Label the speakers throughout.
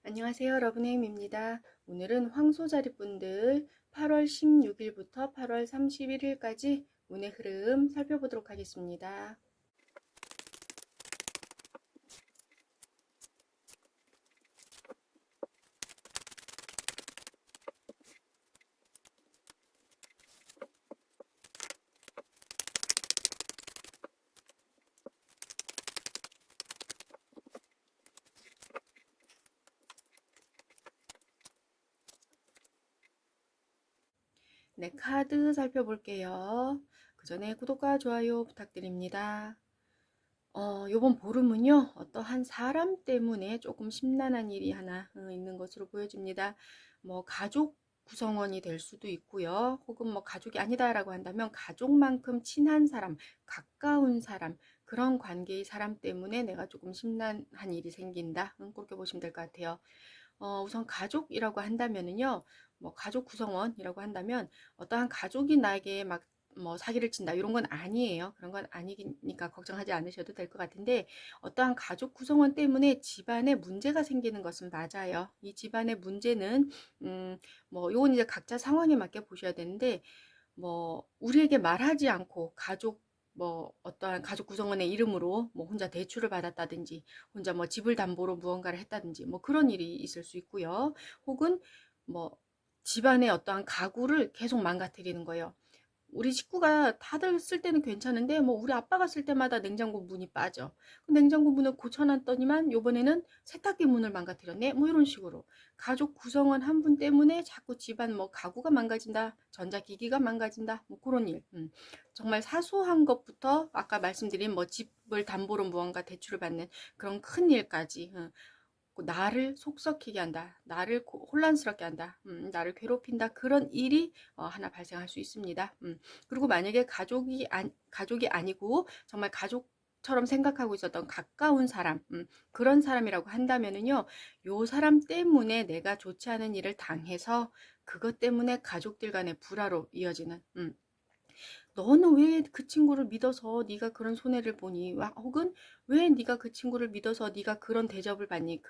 Speaker 1: 안녕하세요. 러브네임입니다. 오늘은 황소자리분들 8월 16일부터 8월 31일까지 운의 흐름 살펴보도록 하겠습니다. 네, 카드 살펴볼게요. 그 전에 구독과 좋아요 부탁드립니다. 요번 보름은요, 어떠한 사람 때문에 조금 심란한 일이 하나 있는 것으로 보여집니다. 뭐, 가족 구성원이 될 수도 있고요. 혹은 뭐, 가족이 아니다라고 한다면, 가족만큼 친한 사람, 가까운 사람, 그런 관계의 사람 때문에 내가 조금 심란한 일이 생긴다. 그렇게 보시면 될 것 같아요. 우선 가족이라고 한다면은요, 뭐, 가족 구성원이라고 한다면, 어떠한 가족이 나에게 막 뭐 사기를 친다 이런 건 아니에요. 그런 건 아니니까 걱정하지 않으셔도 될 것 같은데 어떠한 가족 구성원 때문에 집안에 문제가 생기는 것은 맞아요. 이 집안의 문제는 뭐 요건 이제 각자 상황에 맞게 보셔야 되는데 뭐 우리에게 말하지 않고 가족 뭐 어떠한 가족 구성원의 이름으로 뭐 혼자 대출을 받았다든지 혼자 뭐 집을 담보로 무언가를 했다든지 뭐 그런 일이 있을 수 있고요. 혹은 뭐 집안의 어떠한 가구를 계속 망가뜨리는 거예요. 우리 식구가 다들 쓸 때는 괜찮은데 뭐 우리 아빠가 쓸 때마다 냉장고 문이 빠져. 그 냉장고 문을 고쳐놨더니만 요번에는 세탁기 문을 망가뜨렸네. 뭐 이런 식으로 가족 구성원 한 분 때문에 자꾸 집안 뭐 가구가 망가진다, 전자기기가 망가진다, 뭐 그런 일. 정말 사소한 것부터 아까 말씀드린 뭐 집을 담보로 무언가 대출을 받는 그런 큰 일까지. 나를 속썩히게 한다. 나를 혼란스럽게 한다. 나를 괴롭힌다. 그런 일이 하나 발생할 수 있습니다. 그리고 만약에 가족이 아니고 정말 가족처럼 생각하고 있었던 가까운 사람, 그런 사람이라고 한다면은요, 요 사람 때문에 내가 좋지 않은 일을 당해서 그것 때문에 가족들 간의 불화로 이어지는, 너는 왜 그 친구를 믿어서 네가 그런 손해를 보니? 혹은 왜 네가 그 친구를 믿어서 네가 그런 대접을 받니?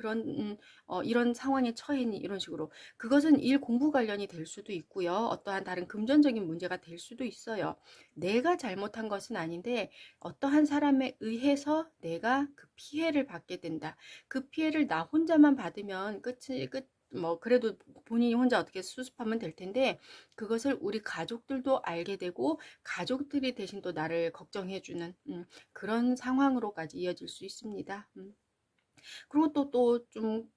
Speaker 1: 이런 상황에 처했니? 이런 식으로. 그것은 일 공부 관련이 될 수도 있고요. 어떠한 다른 금전적인 문제가 될 수도 있어요. 내가 잘못한 것은 아닌데 어떠한 사람에 의해서 내가 그 피해를 받게 된다. 그 피해를 나 혼자만 받으면 뭐 그래도 본인이 혼자 어떻게 수습하면 될 텐데 그것을 우리 가족들도 알게 되고 가족들이 대신 또 나를 걱정해주는 그런 상황으로까지 이어질 수 있습니다. 그리고 좀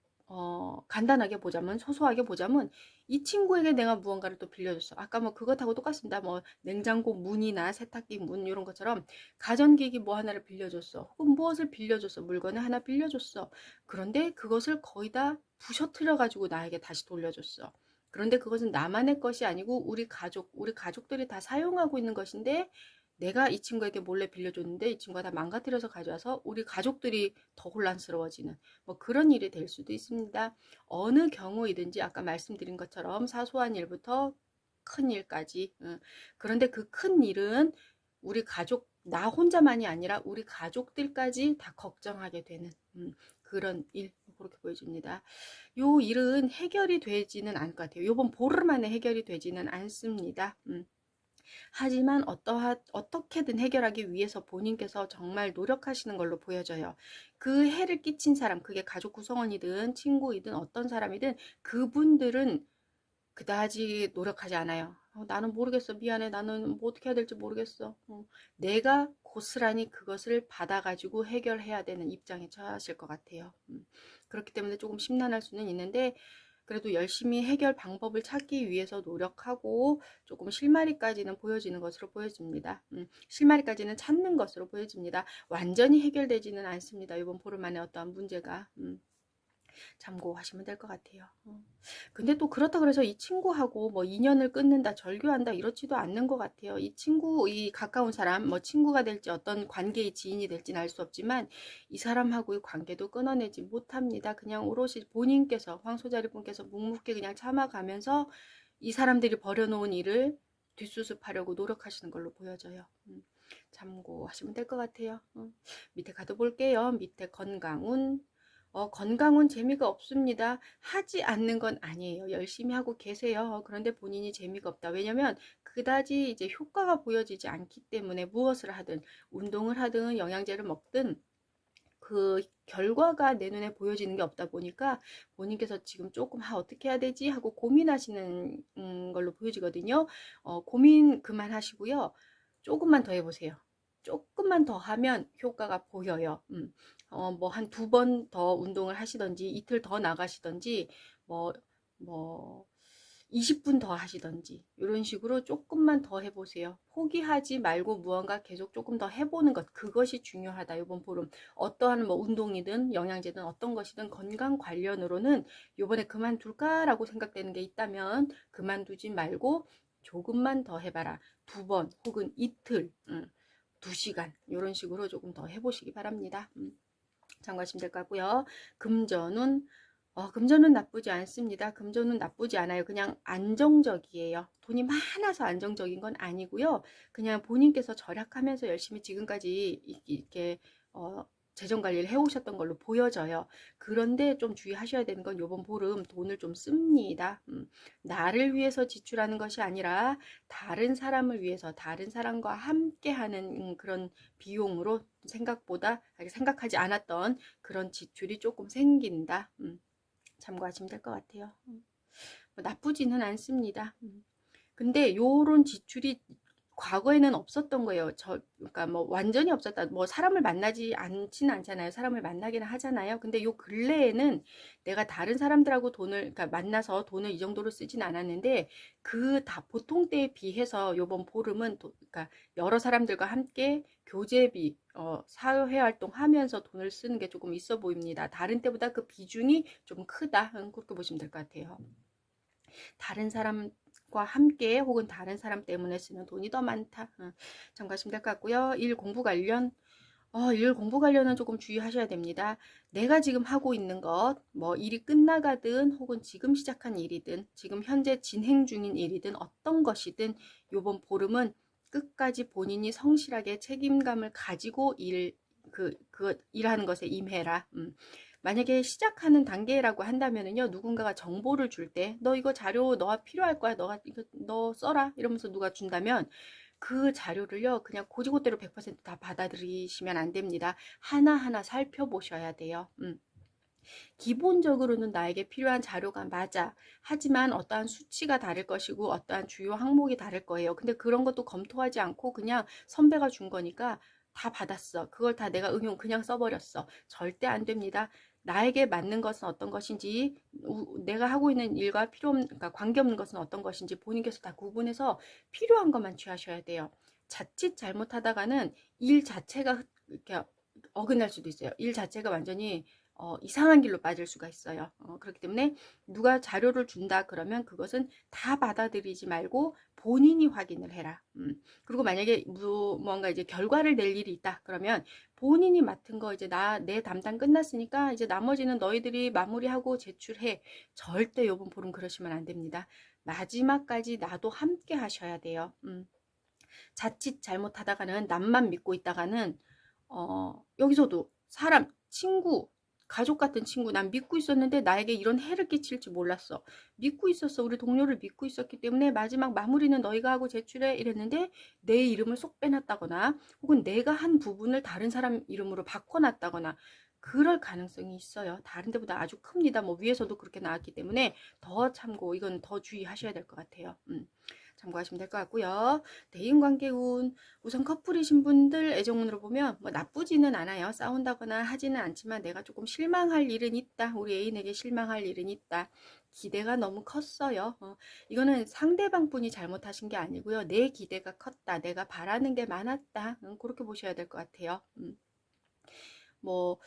Speaker 1: 간단하게 보자면 소소하게 보자면 이 친구에게 내가 무언가를 또 빌려줬어. 아까 뭐 그것하고 똑같습니다. 뭐 냉장고 문이나 세탁기 문 이런 것처럼 가전기기 뭐 하나를 빌려줬어. 혹은 무엇을 빌려줬어. 물건을 하나 빌려줬어. 그런데 그것을 거의 다 부셔뜨려 가지고 나에게 다시 돌려줬어. 그런데 그것은 나만의 것이 아니고 우리 가족들이 다 사용하고 있는 것인데 내가 이 친구에게 몰래 빌려줬는데 이 친구가 다 망가뜨려서 가져와서 우리 가족들이 더 혼란스러워지는 뭐 그런 일이 될 수도 있습니다. 어느 경우이든지 아까 말씀드린 것처럼 사소한 일부터 큰 일까지. 그런데 그 큰 일은 우리 가족, 나 혼자만이 아니라 우리 가족들까지 다 걱정하게 되는 그런 일. 그렇게 보여집니다. 요 일은 해결이 되지는 않을 것 같아요. 요번 보름 안에 해결이 되지는 않습니다. 하지만 어떻게든 해결하기 위해서 본인께서 정말 노력하시는 걸로 보여져요. 그 해를 끼친 사람, 그게 가족 구성원이든 친구이든 어떤 사람이든 그분들은 그다지 노력하지 않아요. 나는 모르겠어. 미안해. 나는 뭐 어떻게 해야 될지 모르겠어. 내가 고스란히 그것을 받아가지고 해결해야 되는 입장에 처하실 것 같아요. 그렇기 때문에 조금 심란할 수는 있는데 그래도 열심히 해결 방법을 찾기 위해서 노력하고 조금 실마리까지는 보여지는 것으로 보여집니다. 실마리까지는 찾는 것으로 보여집니다. 완전히 해결되지는 않습니다. 이번 보름 안에 어떠한 문제가. 참고하시면 될 것 같아요. 근데 또 그렇다 그래서 이 친구하고 뭐 인연을 끊는다, 절교한다 이렇지도 않는 것 같아요. 이 가까운 사람, 뭐 친구가 될지 어떤 관계의 지인이 될지는 알 수 없지만 이 사람하고의 관계도 끊어내지 못합니다. 그냥 오롯이 본인께서 황소자리 분께서 묵묵히 그냥 참아가면서 이 사람들이 벌여놓은 일을 뒷수습하려고 노력하시는 걸로 보여져요. 참고하시면 될 것 같아요. 밑에 가도 볼게요. 밑에 건강운, 건강은 재미가 없습니다. 하지 않는 건 아니에요. 열심히 하고 계세요. 그런데 본인이 재미가 없다. 왜냐면 그다지 이제 효과가 보여지지 않기 때문에 무엇을 하든 운동을 하든 영양제를 먹든 그 결과가 내 눈에 보여지는 게 없다 보니까 본인께서 지금 조금 어떻게 해야 되지 하고 고민하시는 걸로 보여지거든요. 고민 그만하시고요. 조금만 더 해보세요. 조금만 더 하면 효과가 보여요. 뭐 한 두 번 더 운동을 하시던지 이틀 더 나가시던지 뭐, 뭐 20분 더 하시던지 이런 식으로 조금만 더 해보세요. 포기하지 말고 무언가 계속 조금 더 해보는 것, 그것이 중요하다. 이번 보름 어떠한 뭐 운동이든 영양제든 어떤 것이든 건강 관련으로는 요번에 그만둘까라고 생각되는 게 있다면 그만두지 말고 조금만 더 해봐라. 두 번 혹은 이틀, 2시간 이런 식으로 조금 더 해보시기 바랍니다. 참고하시면 될 것 같고요. 금전운, 금전은 나쁘지 않습니다. 금전은 나쁘지 않아요. 그냥 안정적이에요. 돈이 많아서 안정적인 건 아니고요. 그냥 본인께서 절약하면서 열심히 지금까지 이렇게 재정 관리를 해오셨던 걸로 보여져요. 그런데 좀 주의하셔야 되는 건 요번 보름 돈을 좀 씁니다. 나를 위해서 지출하는 것이 아니라 다른 사람을 위해서 다른 사람과 함께하는 그런 비용으로 생각보다 생각하지 않았던 그런 지출이 조금 생긴다. 참고하시면 될 것 같아요. 뭐 나쁘지는 않습니다. 근데 요런 지출이 과거에는 없었던 거예요. 그러니까 뭐 완전히 없었다. 뭐 사람을 만나지 않지는 않잖아요. 사람을 만나기는 하잖아요. 근데 요 근래에는 내가 다른 사람들하고 그러니까 만나서 돈을 이 정도로 쓰진 않았는데 그 다 보통 때에 비해서 요번 보름은 그러니까 여러 사람들과 함께 교제비, 사회 활동하면서 돈을 쓰는 게 조금 있어 보입니다. 다른 때보다 그 비중이 좀 크다. 그렇게 보시면 될 것 같아요. 다른 사람과 함께 혹은 다른 사람 때문에 쓰는 돈이 더 많다. 참고하시면 될 것 같고요. 일 공부 관련은 조금 주의하셔야 됩니다. 내가 지금 하고 있는 것, 뭐 일이 끝나가든 혹은 지금 시작한 일이든 지금 현재 진행 중인 일이든 어떤 것이든 요번 보름은 끝까지 본인이 성실하게 책임감을 가지고 일하는 것에 임해라. 만약에 시작하는 단계라고 한다면은요, 누군가가 정보를 줄 때, 너 이거 자료 너가 필요할 거야. 너가 이거 너 써라. 이러면서 누가 준다면 그 자료를요, 그냥 고지고대로 100%다 받아들이시면 안 됩니다. 하나하나 살펴보셔야 돼요. 기본적으로는 나에게 필요한 자료가 맞아. 하지만 어떠한 수치가 다를 것이고 어떠한 주요 항목이 다를 거예요. 근데 그런 것도 검토하지 않고 그냥 선배가 준 거니까 다 받았어. 그걸 다 내가 그냥 써버렸어. 절대 안 됩니다. 나에게 맞는 것은 어떤 것인지, 내가 하고 있는 일과 그러니까 관계없는 것은 어떤 것인지 본인께서 다 구분해서 필요한 것만 취하셔야 돼요. 자칫 잘못하다가는 일 자체가 이렇게 어긋날 수도 있어요. 일 자체가 완전히 이상한 길로 빠질 수가 있어요. 그렇기 때문에 누가 자료를 준다 그러면 그것은 다 받아들이지 말고 본인이 확인을 해라. 그리고 만약에 뭔가 이제 결과를 낼 일이 있다 그러면 본인이 맡은 거 이제 내 담당 끝났으니까 이제 나머지는 너희들이 마무리하고 제출해. 절대 요번 보름 그러시면 안 됩니다. 마지막까지 나도 함께 하셔야 돼요. 자칫 잘못하다가는 남만 믿고 있다가는 여기서도 사람, 친구, 가족 같은 친구, 난 믿고 있었는데 나에게 이런 해를 끼칠지 몰랐어. 믿고 있었어. 우리 동료를 믿고 있었기 때문에 마지막 마무리는 너희가 하고 제출해 이랬는데 내 이름을 쏙 빼놨다거나 혹은 내가 한 부분을 다른 사람 이름으로 바꿔놨다거나 그럴 가능성이 있어요. 다른 데보다 아주 큽니다. 뭐 위에서도 그렇게 나왔기 때문에 더 참고, 이건 더 주의하셔야 될 것 같아요. 참고하시면 될 것 같고요. 대인관계 운, 우선 커플이신 분들 애정운으로 보면 뭐 나쁘지는 않아요. 싸운다거나 하지는 않지만 내가 조금 실망할 일은 있다. 우리 애인에게 실망할 일은 있다. 기대가 너무 컸어요. 이거는 상대방 분이 잘못하신 게 아니고요. 내 기대가 컸다. 내가 바라는 게 많았다. 그렇게 보셔야 될 것 같아요. 뭐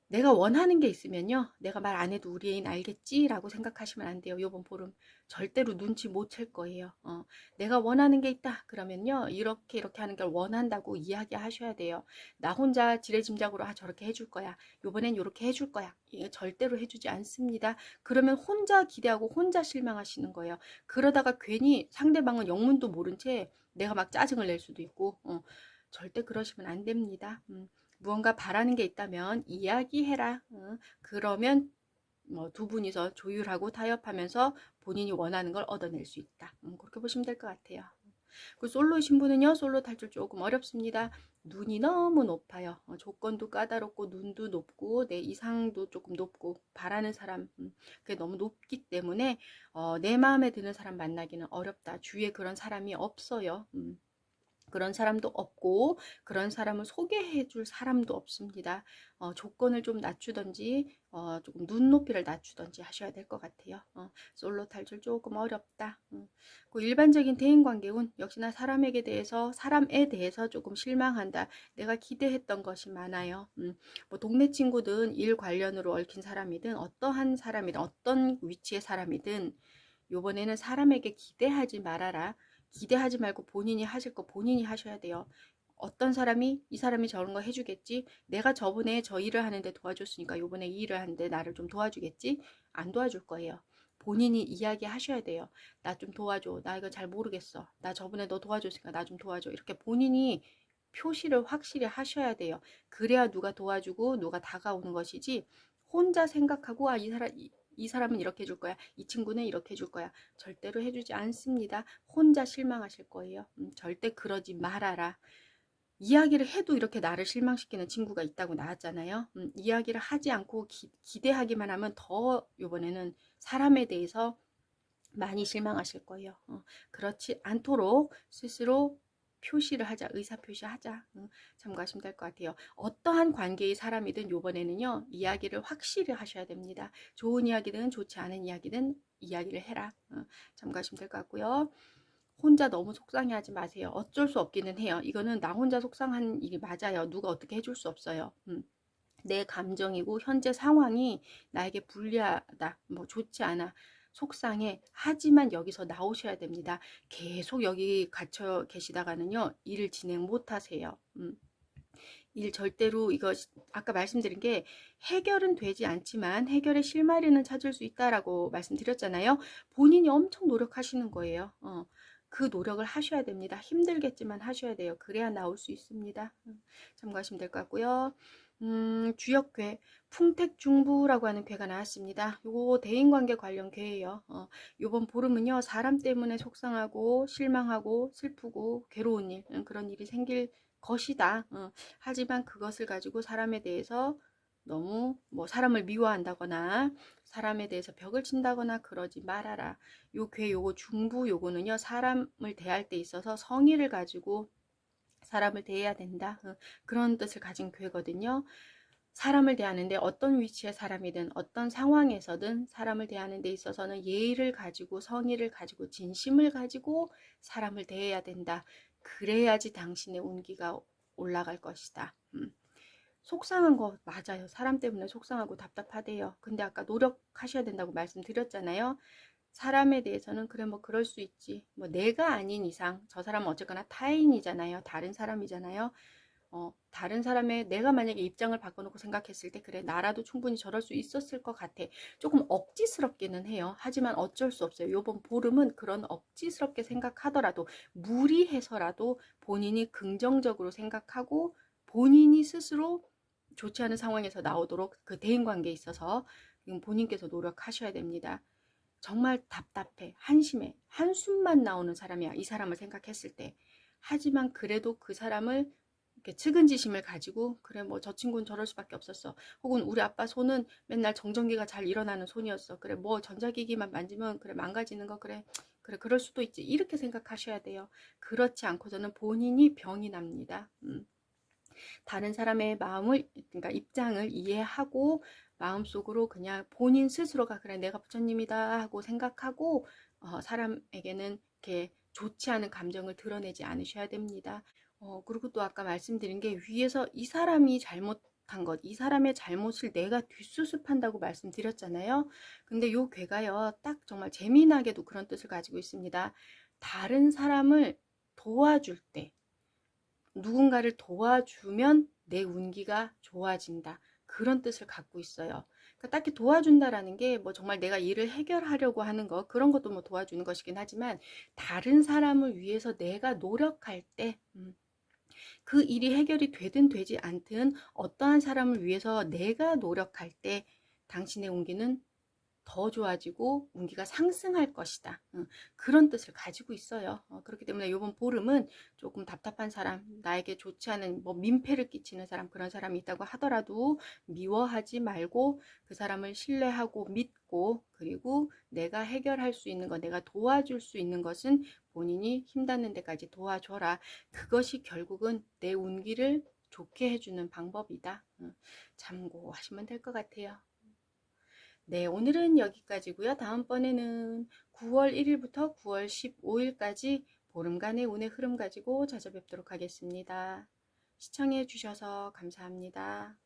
Speaker 1: 내가 원하는 게 있으면요. 내가 말 안 해도 우리 애인 알겠지라고 생각하시면 안 돼요. 요번 보름 절대로 눈치 못 챌 거예요. 내가 원하는 게 있다. 그러면요. 이렇게 하는 걸 원한다고 이야기하셔야 돼요. 나 혼자 지레짐작으로 저렇게 해줄 거야. 요번엔 요렇게 해줄 거야. 이거 절대로 해주지 않습니다. 그러면 혼자 기대하고 혼자 실망하시는 거예요. 그러다가 괜히 상대방은 영문도 모른 채 내가 막 짜증을 낼 수도 있고 절대 그러시면 안 됩니다. 무언가 바라는 게 있다면 이야기해라. 그러면 뭐 두 분이서 조율하고 타협하면서 본인이 원하는 걸 얻어낼 수 있다. 그렇게 보시면 될 것 같아요. 그 솔로이신 분은요, 솔로 탈출 조금 어렵습니다. 눈이 너무 높아요. 조건도 까다롭고 눈도 높고 내 이상도 조금 높고 바라는 사람 그게 너무 높기 때문에 내 마음에 드는 사람 만나기는 어렵다. 주위에 그런 사람이 없어요. 그런 사람도 없고 그런 사람을 소개해 줄 사람도 없습니다. 조건을 좀 낮추던지 조금 눈높이를 낮추던지 하셔야 될 것 같아요. 솔로 탈출 조금 어렵다. 그 일반적인 대인관계운 역시나 사람에 대해서 조금 실망한다. 내가 기대했던 것이 많아요. 뭐 동네 친구든 일 관련으로 얽힌 사람이든 어떠한 사람이든 어떤 위치의 사람이든 요번에는 사람에게 기대하지 말아라. 기대하지 말고 본인이 하실 거 본인이 하셔야 돼요. 어떤 사람이 이 사람이 저런 거 해주겠지. 내가 저번에 저 일을 하는데 도와줬으니까 요번에 이 일을 하는데 나를 좀 도와주겠지. 안 도와줄 거예요. 본인이 이야기하셔야 돼요. 나 좀 도와줘. 나 이거 잘 모르겠어. 나 저번에 너 도와줬으니까 나 좀 도와줘. 이렇게 본인이 표시를 확실히 하셔야 돼요. 그래야 누가 도와주고 누가 다가오는 것이지. 혼자 생각하고 이 사람은 이렇게 해줄 거야. 이 친구는 이렇게 해줄 거야. 절대로 해주지 않습니다. 혼자 실망하실 거예요. 절대 그러지 말아라. 이야기를 해도 이렇게 나를 실망시키는 친구가 있다고 나왔잖아요. 이야기를 하지 않고 기대하기만 하면 더 이번에는 사람에 대해서 많이 실망하실 거예요. 그렇지 않도록 스스로 표시를 하자, 의사 표시하자. 참고하시면 될 것 같아요. 어떠한 관계의 사람이든 요번에는요, 이야기를 확실히 하셔야 됩니다. 좋은 이야기든 좋지 않은 이야기든 이야기를 해라. 참고하시면 될 것 같고요. 혼자 너무 속상해하지 마세요. 어쩔 수 없기는 해요. 이거는 나 혼자 속상한 일이 맞아요. 누가 어떻게 해줄 수 없어요. 내 감정이고 현재 상황이 나에게 불리하다, 뭐 좋지 않아, 속상해. 하지만 여기서 나오셔야 됩니다. 계속 여기 갇혀 계시다가는요, 일을 진행 못 하세요. 일 절대로 이거 아까 말씀드린 게 해결은 되지 않지만 해결의 실마리는 찾을 수 있다라고 말씀드렸잖아요. 본인이 엄청 노력하시는 거예요. 그 노력을 하셔야 됩니다. 힘들겠지만 하셔야 돼요. 그래야 나올 수 있습니다. 참고하시면 될 것 같고요. 주역괴 풍택중부라고 하는 괴가 나왔습니다. 요거 대인관계 관련 괴예요. 요번 보름은요, 사람 때문에 속상하고 실망하고 슬프고 괴로운 일, 그런 일이 생길 것이다. 하지만 그것을 가지고 사람에 대해서 너무 뭐 사람을 미워한다거나 사람에 대해서 벽을 친다거나 그러지 말아라. 요 괴 요거 중부 요거는요, 사람을 대할 때 있어서 성의를 가지고 사람을 대해야 된다. 그런 뜻을 가진 괴거든요. 사람을 대하는데 어떤 위치의 사람이든 어떤 상황에서든 사람을 대하는 데 있어서는 예의를 가지고 성의를 가지고 진심을 가지고 사람을 대해야 된다. 그래야지 당신의 운기가 올라갈 것이다. 속상한 거 맞아요. 사람 때문에 속상하고 답답하대요. 근데 아까 노력하셔야 된다고 말씀드렸잖아요. 사람에 대해서는 그래 뭐 그럴 수 있지. 뭐 내가 아닌 이상 저 사람은 어쨌거나 타인이잖아요. 다른 사람이잖아요. 다른 사람의 내가 만약에 입장을 바꿔놓고 생각했을 때 그래 나라도 충분히 저럴 수 있었을 것 같아. 조금 억지스럽기는 해요. 하지만 어쩔 수 없어요. 요번 보름은 그런 억지스럽게 생각하더라도 무리해서라도 본인이 긍정적으로 생각하고 본인이 스스로 좋지 않은 상황에서 나오도록 그 대인관계에 있어서 본인께서 노력하셔야 됩니다. 정말 답답해, 한심해, 한숨만 나오는 사람이야. 이 사람을 생각했을 때. 하지만 그래도 그 사람을 이렇게 측은지심을 가지고 그래 뭐 저 친구는 저럴 수밖에 없었어. 혹은 우리 아빠 손은 맨날 정전기가 잘 일어나는 손이었어. 그래 뭐 전자기기만 만지면 그래 망가지는 거 그래 그럴 수도 있지. 이렇게 생각하셔야 돼요. 그렇지 않고서는 본인이 병이 납니다. 다른 사람의 마음을 그러니까 입장을 이해하고 마음속으로 그냥 본인 스스로가 그래 내가 부처님이다 하고 생각하고 사람에게는 이렇게 좋지 않은 감정을 드러내지 않으셔야 됩니다. 그리고 또 아까 말씀드린 게 위에서 이 사람이 잘못한 것, 이 사람의 잘못을 내가 뒷수습한다고 말씀드렸잖아요. 근데 요 괴가요, 딱 정말 재미나게도 그런 뜻을 가지고 있습니다. 다른 사람을 도와줄 때, 누군가를 도와주면 내 운기가 좋아진다. 그런 뜻을 갖고 있어요. 그러니까 딱히 도와준다라는 게 뭐 정말 내가 일을 해결하려고 하는 거 그런 것도 뭐 도와주는 것이긴 하지만 다른 사람을 위해서 내가 노력할 때 그 일이 해결이 되든 되지 않든 어떠한 사람을 위해서 내가 노력할 때 당신의 운기는 더 좋아지고 운기가 상승할 것이다. 그런 뜻을 가지고 있어요. 그렇기 때문에 이번 보름은 조금 답답한 사람, 나에게 좋지 않은 뭐 민폐를 끼치는 사람, 그런 사람이 있다고 하더라도 미워하지 말고 그 사람을 신뢰하고 믿고, 그리고 내가 해결할 수 있는 것, 내가 도와줄 수 있는 것은 본인이 힘닿는 데까지 도와줘라. 그것이 결국은 내 운기를 좋게 해주는 방법이다. 참고하시면 될 것 같아요. 네, 오늘은 여기까지고요. 다음번에는 9월 1일부터 9월 15일까지 보름간의 운의 흐름 가지고 찾아뵙도록 하겠습니다. 시청해 주셔서 감사합니다.